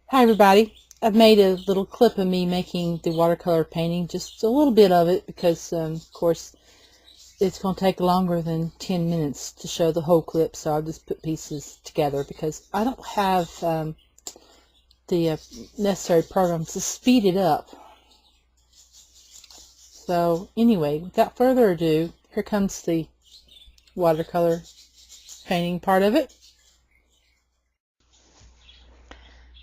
Hi everybody. I've made a little clip of me making the watercolor painting, just a little bit of it because of course it's going to take longer than 10 minutes to show the whole clip, so I'll just put pieces together because I don't have the necessary programs to speed it up. So anyway, without further ado, here comes the watercolor painting part of it.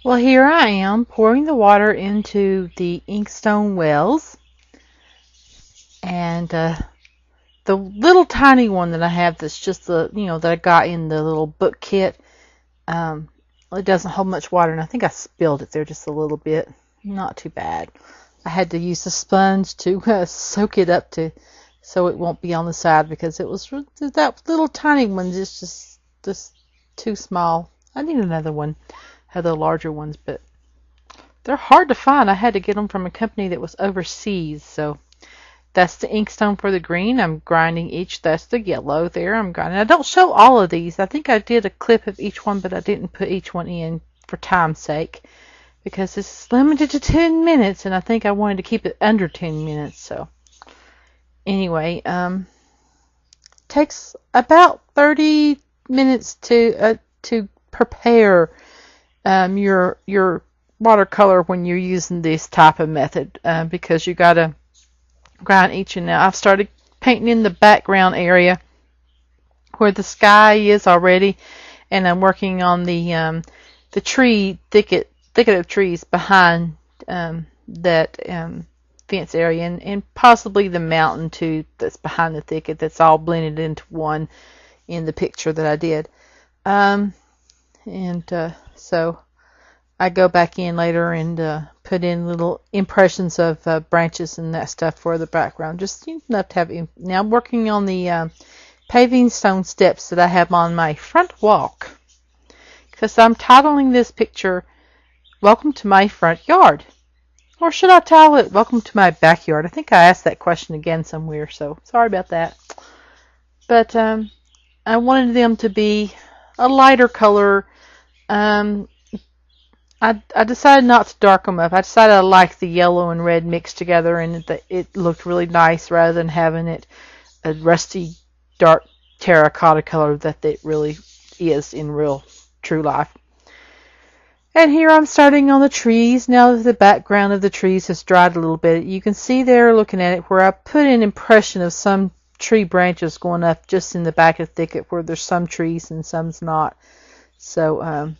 Well, here I am pouring the water into the inkstone wells, and the little tiny one that I have that's just the, that I got in the little book kit, it doesn't hold much water, and I think I spilled it there just a little bit. Not too bad. I had to use a sponge to soak it up so it won't be on the side, because it was that little tiny one just too small. I need another one. I have the larger ones, but they're hard to find. I had to get them from a company that was overseas. So that's the inkstone for the green. I'm grinding each. That's the yellow there. I'm grinding. I don't show all of these. I think I did a clip of each one, but I didn't put each one in for time's sake, because this is limited to 10 minutes, and I think I wanted to keep it under 10 minutes. So anyway, takes about 30 minutes to prepare your watercolor when you're using this type of method, because you got to grind each. And now I've started painting in the background area where the sky is already, and I'm working on the tree thicket of trees behind that fence area, and possibly the mountain too that's behind the thicket. That's all blended into one in the picture that I did. So I go back in later and put in little impressions of branches and that stuff for the background, just enough to have. Now I'm working on the paving stone steps that I have on my front walk, because I'm titling this picture "Welcome to My Front Yard," or should I title it "Welcome to My Backyard"? I think I asked that question again somewhere, so sorry about that. But I wanted them to be a lighter color. I decided not to dark them up. I decided I liked the yellow and red mixed together, and it looked really nice rather than having it a rusty, dark terracotta color that it really is in real, true life. And here I'm starting on the trees. Now that the background of the trees has dried a little bit, you can see there, looking at it, where I put an impression of some tree branches going up just in the back of the thicket where there's some trees and some's not. So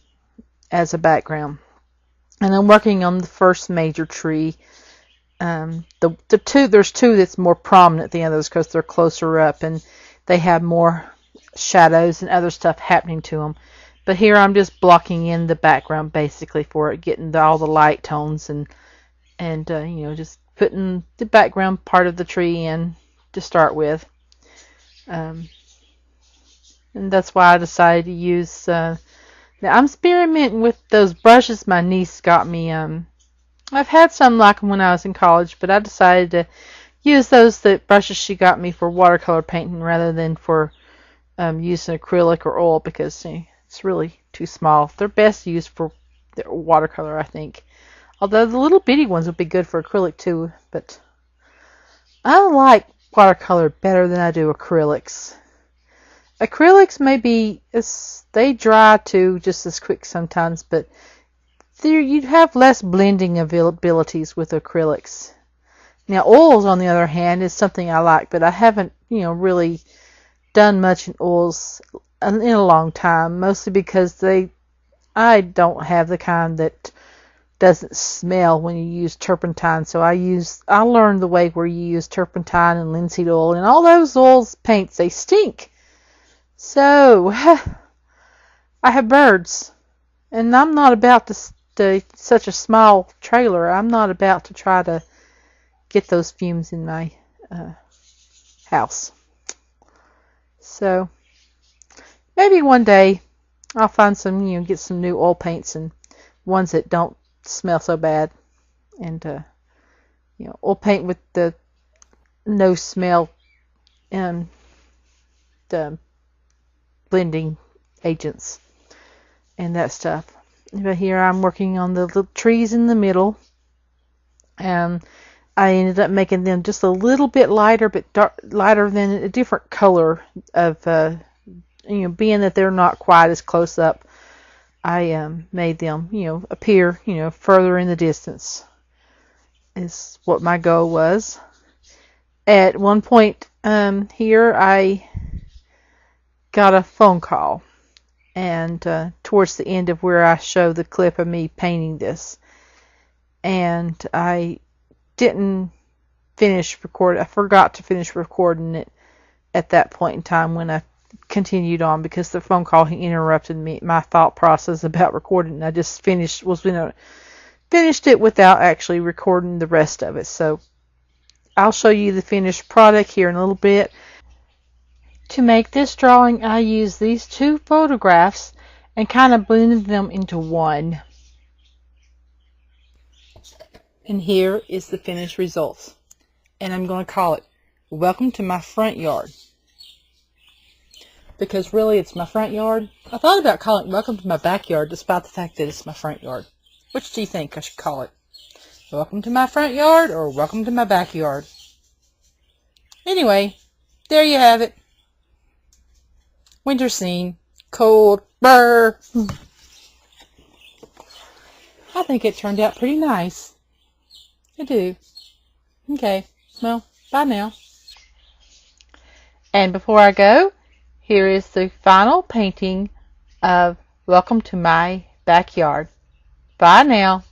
as a background. And I'm working on the first major tree. There's two that's more prominent than the others because they're closer up and they have more shadows and other stuff happening to them. But here I'm just blocking in the background basically for it, getting all the light tones and just putting the background part of the tree in to start with. And that's why I decided to use. Now I'm experimenting with those brushes my niece got me. I've had some like them when I was in college, but I decided to use the brushes she got me for watercolor painting rather than for using acrylic or oil, because it's really too small. They're best used for watercolor, I think. Although the little bitty ones would be good for acrylic too, but I like watercolor better than I do acrylics. Acrylics they dry too just as quick sometimes, but you'd have less blending abilities with acrylics. Now oils, on the other hand, is something I like, but I haven't really done much in oils in a long time, mostly because I don't have the kind that doesn't smell when you use turpentine. So I learned the way where you use turpentine and linseed oil, and all those oils paints, they stink. So I have birds, and I'm not about to such a small trailer. I'm not about to try to get those fumes in my house. So maybe one day I'll find some, get some new oil paints and ones that don't smell so bad, and oil paint with the no smell and the blending agents and that stuff. But here I'm working on the little trees in the middle. And I ended up making them just a little bit lighter, but lighter than a different color of, being that they're not quite as close up. I made them, appear, further in the distance is what my goal was. At one point here, I got a phone call, and towards the end of where I show the clip of me painting this, and I didn't finish recording. I forgot to finish recording it at that point in time when I continued on, because the phone call interrupted my thought process about recording, and I just finished it without actually recording the rest of it. So I'll show you the finished product here in a little bit. To make this drawing, I used these two photographs and kind of blended them into one. And here is the finished results. And I'm going to call it Welcome to My Front Yard. Because really it's my front yard. I thought about calling it Welcome to My Backyard, despite the fact that it's my front yard. Which do you think I should call it? Welcome to my front yard or Welcome to my backyard? Anyway, there you have it. Winter scene. Cold. Brr. I think it turned out pretty nice. I do. Okay, well, bye now. And before I go, here is the final painting of Welcome to My Backyard. Bye now.